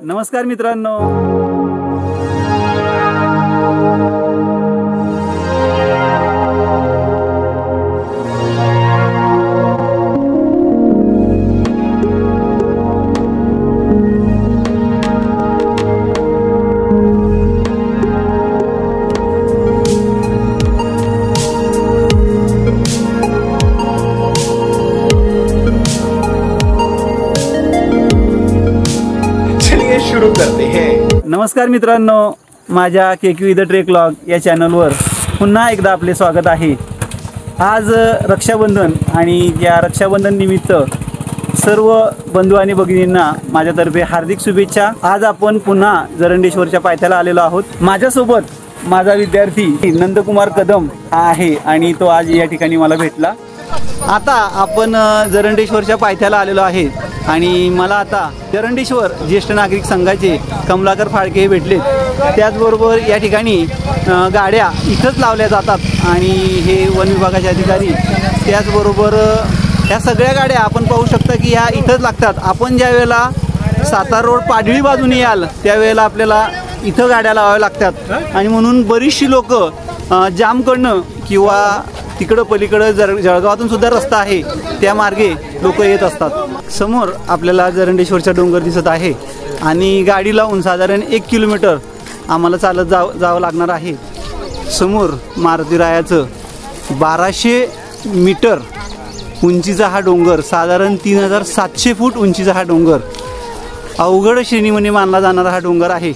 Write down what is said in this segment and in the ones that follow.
नमस्कार मित्रांनो, नमस्कार मित्रांनो, माझ्या केक्यू द ट्रेक व्लॉग या चॅनलवर पुन्हा एकदा आपले स्वागत आहे। आज रक्षाबंधन आणि या रक्षाबंधन निमित्त सर्व बंधू आणि भगिनींना माझ्यातर्फे हार्दिक शुभेच्छा। आज आपण पुन्हा जरंडेश्वरच्या पायथ्याला आलेलो आहोत। माझ्यासोबत माझा विद्यार्थी नंदकुमार कदम आहे आणि तो आज या ठिकाणी मला भेटला। आता आपण जरंडेश्वरच्या पायथ्याला आलेलो आहे आणि मला आता जरंडेश्वर ज्येष्ठ नागरिक संघाचे कमलाकर फाळके हे भेटले। त्याचबरोबर या ठिकाणी गाड्या इथंच लावल्या जातात आणि हे वन विभागाचे अधिकारी, त्याचबरोबर ह्या सगळ्या गाड्या आपण पाहू शकता की ह्या इथंच लागतात। आपण ज्या वेळेला सातारा रोड पाडळी बाजूने याल त्यावेळेला आपल्याला इथं गाड्या लावाव्या लागतात आणि म्हणून बरीचशी लोक जामकडनं किंवा तिकडं पलीकडं जळगावातून सुद्धा रस्ता आहे त्या मार्गे लोक येत असतात। समोर आपल्याला जरंडेश्वरचा डोंगर दिसत आहे आणि गाडी लावून साधारण 1 किलोमीटर आम्हाला चालत जावं लागणार आहे। समोर मारुतीरायाचं 1200 मीटर उंचीचा हा डोंगर, साधारण 3700 फूट उंचीचा हा डोंगर, अवघड श्रेणीमध्ये मानला जाणारा हा डोंगर आहे।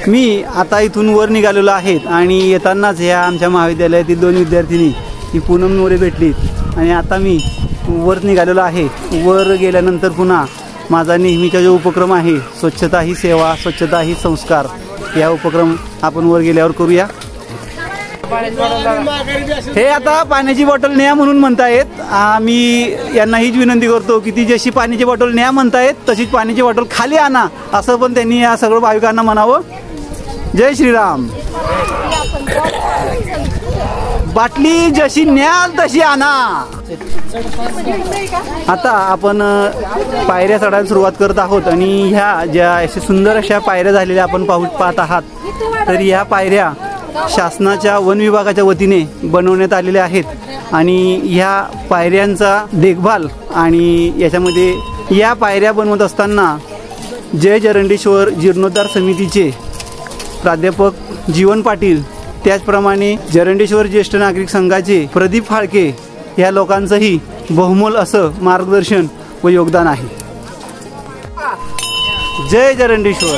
मी आता इथून वर निघालेलो आहे आणि येतानाच ह्या आमच्या महाविद्यालयातील 2 विद्यार्थिनी ही पूनम नोरे भेटली आणि आता मी वर निघालेलो आहे। वर गेल्यानंतर पुन्हा माझा नेहमीचा जो उपक्रम आहे स्वच्छता ही सेवा, स्वच्छता ही संस्कार, या उपक्रम आपण वर गेल्यावर करूया। हे आता पाण्याची बॉटल न्या म्हणून म्हणतायत। मी यांना हीच विनंती करतो की ती जशी पाण्याची बॉटल न्या म्हणतायत तशीच पाण्याची बॉटल खाली आणा, असं पण त्यांनी या सगळं भाविकांना म्हणावं। जय श्रीराम। बाटली जशी न्याल तशी आणा। आता आपण पायऱ्या चढायला सुरुवात करत आहोत आणि ह्या ज्या अशा सुंदर अशा पायऱ्या झालेल्या आपण पाहत आहात, तर ह्या पायऱ्या शासनाच्या वन विभागाच्या वतीने बनवण्यात आलेल्या आहेत आणि ह्या पायऱ्यांचा देखभाल आणि याच्यामध्ये या पायऱ्या बनवत असताना जय जरंडेश्वर जीर्णोद्धार समितीचे प्राध्यापक जीवन पाटील, त्याचप्रमाणे जरंडेश्वर ज्येष्ठ नागरिक संघाचे प्रदीप फाळके या लोकांचंही बहुमोल असं मार्गदर्शन व योगदान आहे। जय जरंडेश्वर।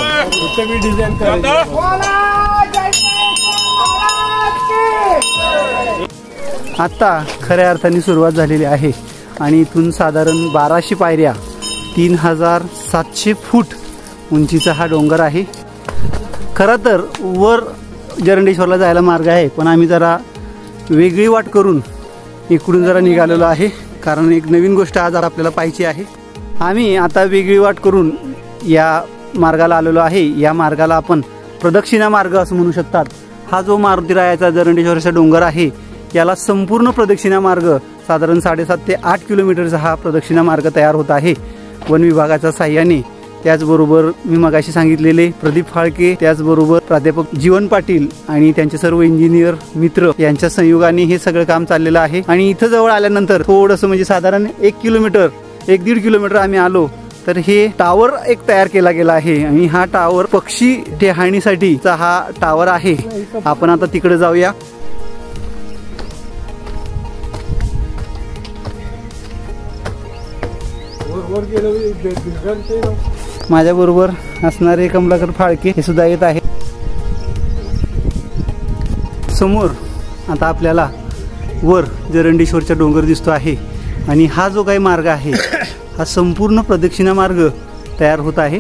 आता खऱ्या अर्थाने सुरुवात झालेली आहे आणि इथून साधारण 1200 पायऱ्या, 3700 फूट उंचीचा हा डोंगर आहे। खरं तर वर जरंडेश्वरला जायला मार्ग आहे, पण आम्ही जरा वेगळी वाट करून इकडून जरा निघालेलो आहे, कारण एक नवीन गोष्ट आज आपल्याला पाहायची आहे। आम्ही आता वेगळी वाट करून या मार्गाला आलेलो आहे। या मार्गाला आपण प्रदक्षिणा मार्ग असं म्हणू शकतात। हा जो मारुतीरायाचा जरंडेश्वरचा डोंगर आहे याला संपूर्ण प्रदक्षिणा मार्ग साधारण 7.5 ते 8 किलोमीटरचा हा प्रदक्षिणा मार्ग तयार होत आहे वन विभागाच्या साह्याने। त्याचबरोबर मी मगाशी सांगितलेले प्रदीप फाळके, त्याचबरोबर प्राध्यापक जीवन पाटील आणि त्यांचे सर्व इंजिनियर मित्र यांच्या संयोगाने हे सगळं काम चाललेलं आहे। आणि इथं जवळ आल्यानंतर थोडंसं म्हणजे साधारण 1 किलोमीटर 1-1.5 किलोमीटर आम्ही आलो तर हे टावर एक तयार केला गेला आहे आणि हा टावर पक्षी टेहाणीसाठीचा हा टावर आहे। आपण आता तिकडे जाऊया। माझ्या बरोबर असणारे कमलाकर फाळके हे सुद्धा येत आहे। समोर आता आपल्याला वर जरंडेश्वरचा डोंगर दिसतो आहे आणि हा जो काही मार्ग आहे हा संपूर्ण प्रदक्षिणा मार्ग तयार होत आहे।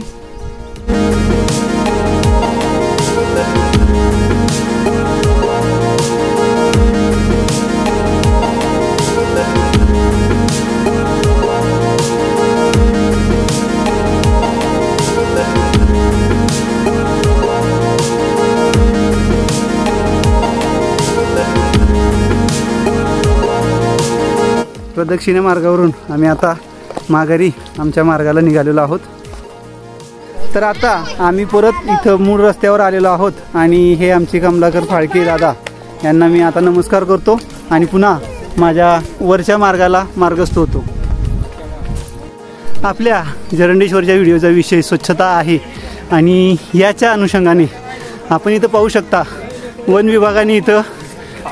प्रदक्षिणे मार्गावरून आम्ही आता माघारी आमच्या मार्गाला निघालेलो आहोत। तर आता आम्ही परत इथं मूळ रस्त्यावर आलेलो आहोत आणि हे आमचे कमलाकर फाळके दादा यांना मी आता नमस्कार करतो आणि पुन्हा माझ्या वरच्या मार्गाला मार्गस्थ होतो. आपल्या जरंडेश्वरच्या व्हिडिओचा विषय स्वच्छता आहे आणि याच्या अनुषंगाने आपण इथं पाहू शकता वन विभागाने इथं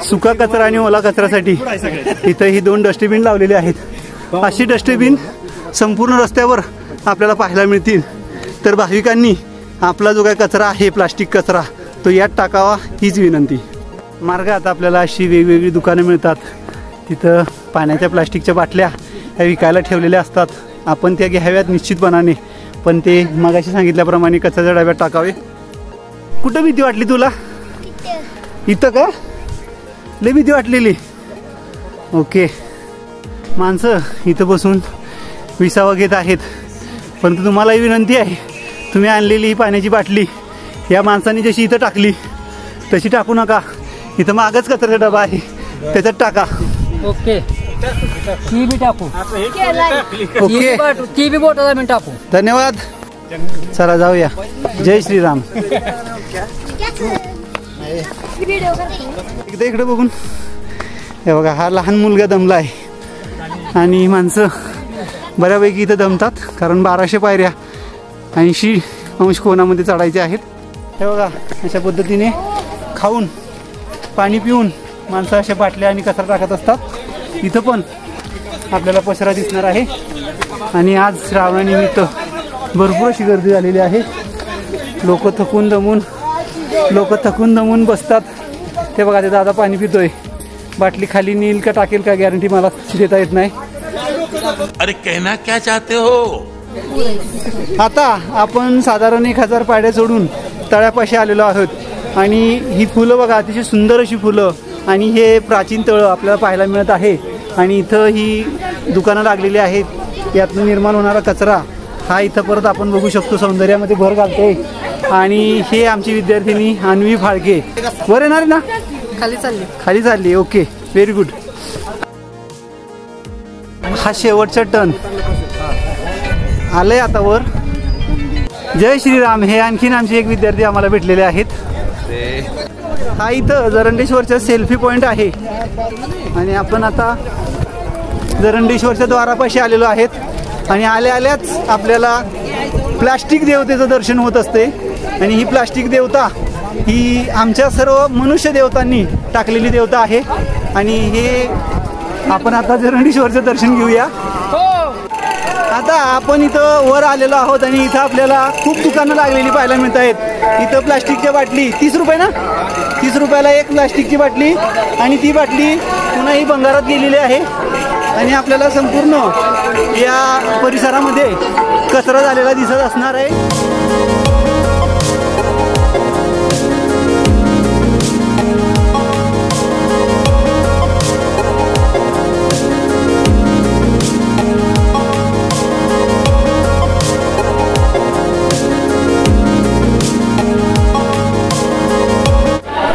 सुका कचरा आणि ओला कचऱ्यासाठी इथं ही 2 डस्टबिन लावलेले आहेत. अशी डस्टबिन संपूर्ण रस्त्यावर आपल्याला पाहायला मिळतील. तर भाविकांनी आपला जो काय कचरा आहे प्लास्टिक कचरा तो यात टाकावा हीच विनंती. मार्गात आपल्याला अशी वेगवेगळी दुकानं मिळतात. तिथं पाण्याच्या प्लास्टिकच्या बाटल्या ह्या विकायला ठेवलेल्या असतात. आपण त्या घ्याव्यात निश्चितपणाने, पण ते मगाशी सांगितल्याप्रमाणे कचऱ्याच्या डब्यात टाकावे. कुठं भीती वाटली तुला? इथं का? लई भीती वाटलेली. ओके, माणसं इथं बसून विसावा घेत आहेत. परंतु तुम्हालाही विनंती आहे, तुम्ही आणलेली ही पाण्याची बाटली या माणसाने जशी इथं टाकली तशी टाकू नका. इथं मागच कचऱ्याचा डबा आहे, त्याच्यात टाका. ओके, ती बी टाकू. ओके, ती बी बोटाला मी टाकू. धन्यवाद. चला जाऊया. जय श्रीराम. एकदा इकडे बघून हे बघा, हा लहान मुलगा दमला आहे आणि माणसं बऱ्यापैकी इथं दमतात, कारण 1200 पायऱ्या 80 अंश कोणामध्ये चढायचे आहेत. हे बघा, अशा पद्धतीने खाऊन पाणी पिऊन माणसं अशा बाटल्या आणि कचरा टाकत असतात. इथं पण आपल्याला पसरा दिसणार आहे आणि आज श्रावणानिमित्त भरपूर अशी गर्दी झालेली आहे. लोक थकून दमून बसतात. ते बघा, ते दादा पाणी पितोय. बाटली खाली नेईल का टाकेल का गॅरंटी मला देता येत नाही. अरे कहना क्या चाहते हो? आता आपण साधारण 1000 पायऱ्या सोडून तळ्यापाशी आलेलो आहोत आणि ही फुलं बघा, अतिशय सुंदर अशी फुलं आणि हे प्राचीन तळं आपल्याला पाहायला मिळत आहे. आणि इथं ही दुकानं लागलेली आहेत. यातून निर्माण होणारा कचरा हा इथं परत आपण बघू शकतो, सौंदर्यामध्ये भर घालते. आणि हे आमची विद्यार्थिनी अन्वी फाळके वर येणार ना? खाली चालली. Okay, very good. हा शेवटचा टर्न आलंय आता वर. जय श्रीराम. हे आणखीन आमचे एक विद्यार्थी आम्हाला भेटलेले आहेत. हा इथं जरंडेश्वरचा सेल्फी पॉइंट आहे आणि आपण आता जरंडेश्वरच्या द्वारापाशी आलेलो आहेत. आणि आल्याच आपल्याला प्लास्टिक देवतेचं दर्शन होत असते. आणि ही प्लास्टिक देवता ही आमच्या सर्व मनुष्य देवतांनी टाकलेली देवता आहे. आणि हे आपण आता जरंडेश्वरचं दर्शन घेऊया. आता आपण इथं वर आलेलो आहोत आणि इथं आपल्याला खूप दुकानं लागलेली पाहायला मिळत आहेत. इथं प्लास्टिकच्या बाटली 30 रुपये ना? 30 रुपयाला एक प्लास्टिकची बाटली. आणि ती बाटली पुन्हा ही भंगारात गेलेली आहे. आणि आपल्याला संपूर्ण या परिसरामध्ये कचरा झालेला दिसत असणार आहे.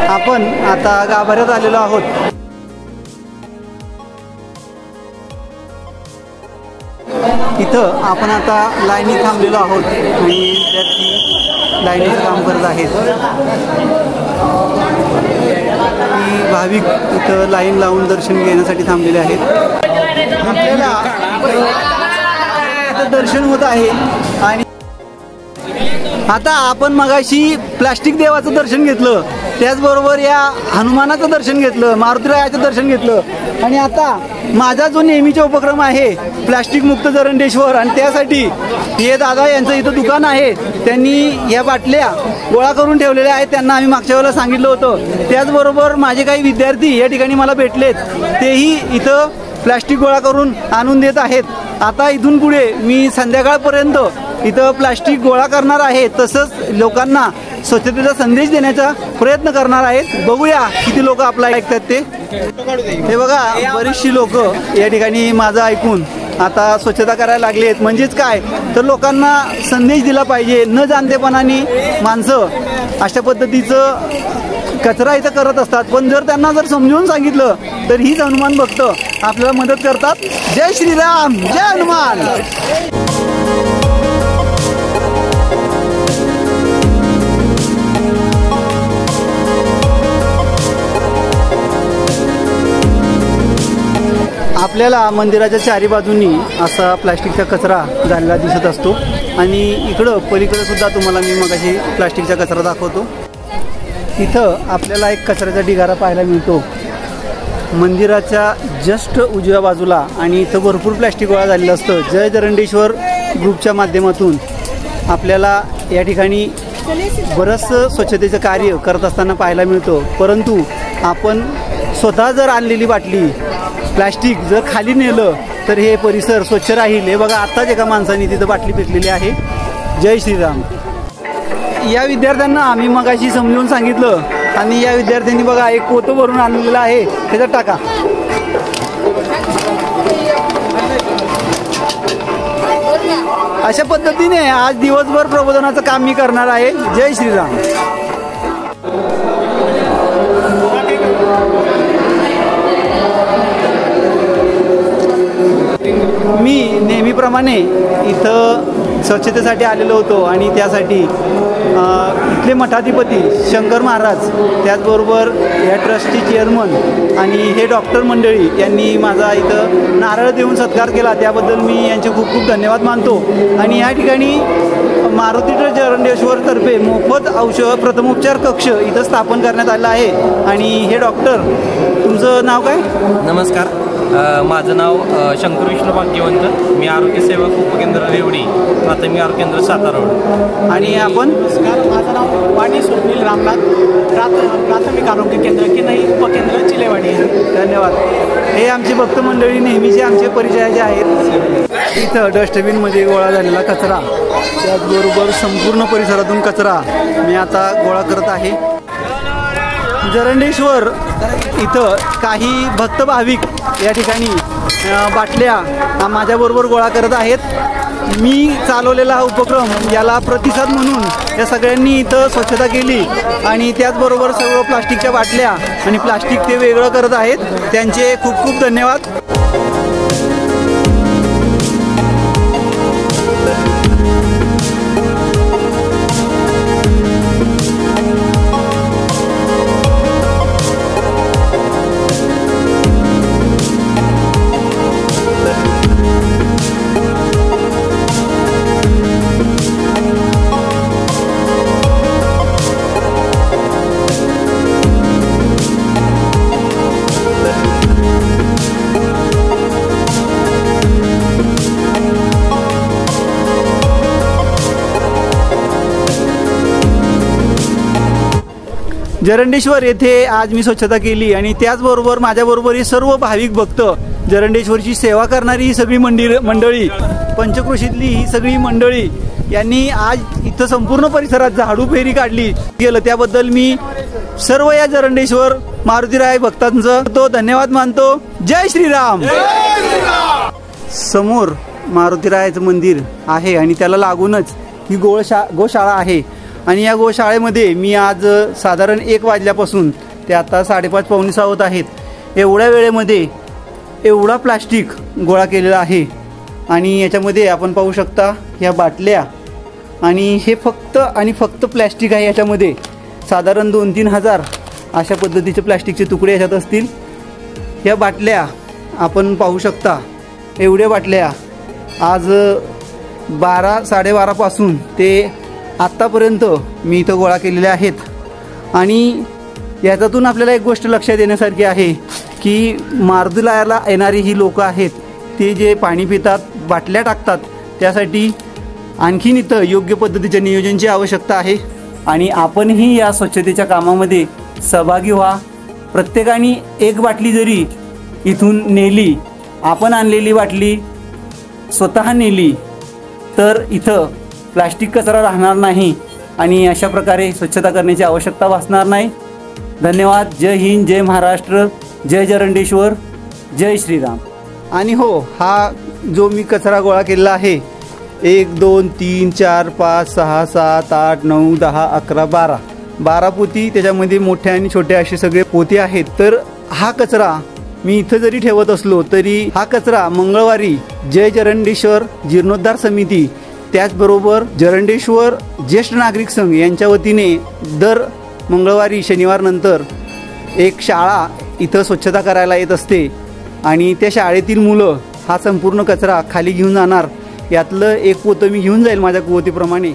आपण आता गाभाऱ्यात आलेलो आहोत. इथं आपण आता लाईनीत थांबलेलो आहोत आणि विद्यार्थी लाईनीचं काम करत आहेत. ही भाविक इथं लाईन लावून दर्शन घेण्यासाठी थांबलेले आहेत. आपल्याला दर्शन होत आहे. आणि आता आपण मगाशी प्लास्टिक देवाचं दर्शन घेतलं, त्याचबरोबर या हनुमानाचं दर्शन घेतलं, मारुतीरायाचं दर्शन घेतलं. आणि आता माझा जो नेहमीचा उपक्रम आहे प्लास्टिक मुक्त जरंडेश्वर, आणि त्यासाठी हे दादा यांचं इथं दुकान आहे. त्यांनी या बाटल्या गोळा करून ठेवलेल्या आहेत. त्यांना आम्ही मागच्या वेळेला सांगितलं होतं. त्याचबरोबर माझे काही विद्यार्थी या ठिकाणी मला भेटलेत, तेही इथं प्लास्टिक गोळा करून आणून देत आहेत. आता इथून पुढे मी संध्याकाळपर्यंत इथं प्लास्टिक गोळा करणार आहे, तसंच लोकांना स्वच्छतेचा संदेश देण्याचा प्रयत्न करणार आहेत. बघूया किती लोक आपला ऐकतात ते. हे बघा, बरीचशी लोक या ठिकाणी माझं ऐकून आता स्वच्छता करायला लागली आहेत. म्हणजेच काय तर लोकांना संदेश दिला पाहिजे. न जाणतेपणाने माणसं अशा पद्धतीचं कचरा इथं करत असतात, पण जर त्यांना जर समजून सांगितलं तर हीच हनुमान भक्त आपल्याला मदत करतात. जय श्रीराम, जय हनुमान. आपल्याला मंदिराच्या चारी बाजूंनी असा प्लास्टिकचा कचरा झालेला दिसत असतो आणि इकडं पलीकडे सुद्धा तुम्हाला मी मगाशी प्लास्टिकचा कचरा दाखवतो. इथं आपल्याला एक कचऱ्याचा ढिगारा पाहायला मिळतो मंदिराच्या जस्ट उजव्या बाजूला आणि इथं भरपूर प्लास्टिक गोळा झालेलं असतं. जय जरंडेश्वर ग्रुपच्या माध्यमातून आपल्याला या ठिकाणी बरंचसं स्वच्छतेचं कार्य करत असताना पाहायला मिळतं. परंतु आपण स्वतः जर आणलेली बाटली प्लास्टिक जर खाली नेलं तर हे परिसर स्वच्छ राहील. हे बघा, आत्ताच एका माणसाने तिथं बाटली फेकलेली आहे. जय श्रीराम. या विद्यार्थ्यांना आम्ही मगाशी समजून सांगितलं आणि या विद्यार्थ्यांनी बघा एक पोतं भरून आणलेलं आहे, त्याच्यात टाका. अशा पद्धतीने आज दिवसभर प्रबोधनाचं काम मी करणार आहे. जय श्रीराम. मी नेहमीप्रमाणे इथं स्वच्छतेसाठी आलेलो होतो आणि त्यासाठी इथले मठाधिपती शंकर महाराज, त्याचबरोबर या ट्रस्टची चेअरमन आणि हे डॉक्टर मंडळी यांनी माझा इथं नारळ देऊन सत्कार केला. त्याबद्दल मी यांचे खूप खूप धन्यवाद मानतो. आणि या ठिकाणी मारुती जरंडेश्वरतर्फे मोफत औषध प्रथमोपचार कक्ष इथं स्थापन करण्यात आला आहे. आणि हे डॉक्टर, तुमचं नाव काय? नमस्कार, माझं नाव शंकर विष्णू भाग्यवंत. मी आरोग्य सेवक उपकेंद्र रेवडी, प्राथमिक आरोग्य केंद्र सातारा रोड. आणि आपण? नमस्कार, माझं नाव वाणी स्वप्नील रामनाथ, प्राथमिक आरोग्य केंद्र की नाही उपकेंद्र चिलेवाडी. धन्यवाद. हे आमचे भक्त मंडळी नेहमीचे आमचे परिचयाचे आहेत. इथं डस्टबिनमध्ये गोळा झालेला कचरा, त्याचबरोबर संपूर्ण परिसरातून कचरा मी आता गोळा करत आहे. जरंडेश्वर इथं काही भक्त भाविक या ठिकाणी बाटल्या माझ्याबरोबर गोळा करत आहेत. मी चालवलेला हा उपक्रम याला प्रतिसाद म्हणून या सगळ्यांनी इथं स्वच्छता केली आणि त्याचबरोबर सर्व प्लास्टिकच्या बाटल्या आणि प्लास्टिक ते वेगळं करत आहेत. त्यांचे खूप खूप धन्यवाद. जरंडेश्वर येथे आज मी स्वच्छता केली आणि त्याचबरोबर माझ्याबरोबर ही सर्व भाविक भक्त, जरंडेश्वरची सेवा करणारी ही सगळी मंडळी, पंचक्रोशीतली ही सगळी मंडळी यांनी आज इथं संपूर्ण परिसरात झाडू फेरी काढली गेलं. त्याबद्दल मी सर्व या जरंडेश्वर मारुतीराय भक्तांचं तो धन्यवाद मानतो. जय श्रीराम. समोर मारुतीरायाचं मंदिर आहे आणि त्याला लागूनच ही गोशाळा आहे. आणि या गोशाळेमध्ये मी आज साधारण 1 वाजल्यापासून ते आता 5:30 पावणे 6 होत आहेत, एवढ्या वेळेमध्ये एवढा प्लास्टिक गोळा केलेला आहे. आणि याच्यामध्ये आपण पाहू शकता ह्या बाटल्या आणि हे फक्त प्लॅस्टिक आहे. याच्यामध्ये साधारण 2-3 हजार अशा पद्धतीचे प्लॅस्टिकचे तुकडे याच्यात असतील. ह्या बाटल्या आपण पाहू शकता, एवढ्या बाटल्या आज 12-12:30 पासून ते आत्तापर्यंत मी इथं गोळा केलेल्या आहेत. आणि याच्यातून आपल्याला एक गोष्ट लक्षात येण्यासारखी आहे की मारुतीला येणारी ही लोकं आहेत, ते जे पाणी पितात, बाटल्या टाकतात, त्यासाठी आणखीन इथं योग्य पद्धतीच्या नियोजनाची आवश्यकता आहे. आणि आपणही या स्वच्छतेच्या कामामध्ये सहभागी व्हा. प्रत्येकाने एक बाटली जरी इथून नेली, आपण आणलेली बाटली स्वतः नेली, तर इथं प्लास्टिक कचरा राहणार नाही आणि अशा प्रकारे स्वच्छता करण्याची आवश्यकता भासणार नाही. धन्यवाद. जय हिंद, जय महाराष्ट्र, जय जरंडेश्वर, जय श्रीराम. आणि हो, हा जो मी कचरा गोळा केलेला आहे 1 2 3 4 5 6 7 8 9 10 11 12 पोती, त्याच्यामध्ये मोठे आणि छोटे असे सगळे पोते आहेत. तर हा कचरा मी इथं जरी ठेवत असलो तरी हा कचरा मंगळवारी जय जरंडेश्वर जीर्णोद्धार समिती, त्याचबरोबर जरंडेश्वर ज्येष्ठ नागरिक संघ यांच्या वतीने दर मंगळवारी शनिवार नंतर एक शाळा इथं स्वच्छता करायला येत असते. आणि त्या शाळेतील मुलं हा संपूर्ण कचरा खाली घेऊन जाणार, यातलं एक पोतं मी घेऊन जाईल माझ्या कुवतीप्रमाणे.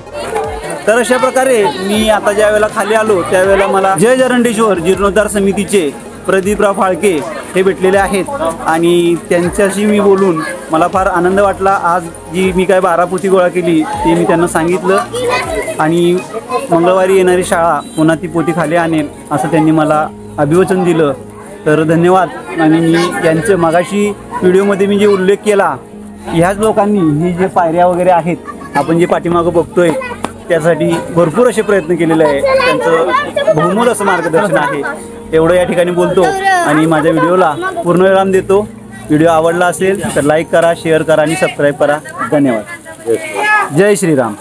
तर अशा प्रकारे मी आता ज्या वेळेला खाली आलो त्यावेळेला मला जय जरंडेश्वर जीर्णोद्धार समितीचे प्रदीपराव फाळके हे भेटलेले आहेत आणि त्यांच्याशी मी बोलून मला फार आनंद वाटला. आज जी मी काय 12 पोती गोळा केली ती मी त्यांना सांगितलं आणि मंगळवारी येणारी शाळा पुन्हा ती पोती खाली आणेल असं त्यांनी मला अभिवचन दिलं. तर धन्यवाद. आणि मी यांचं मगाशी व्हिडिओमध्ये मी जे उल्लेख केला, ह्याच लोकांनी ही जे पायऱ्या वगैरे आहेत आपण जे पाठीमागं बघतोय त्यासाठी भरपूर असे प्रयत्न केलेले आहे. त्यांचं बहुमोल असं मार्गदर्शन आहे. एवढं या ठिकाणी बोलतो आणि माझ्या व्हिडिओला पूर्णविराम देतो. व्हिडिओ आवडला असेल तर लाईक करा, शेअर करा आणि सबस्क्राईब करा. धन्यवाद. जय श्रीराम.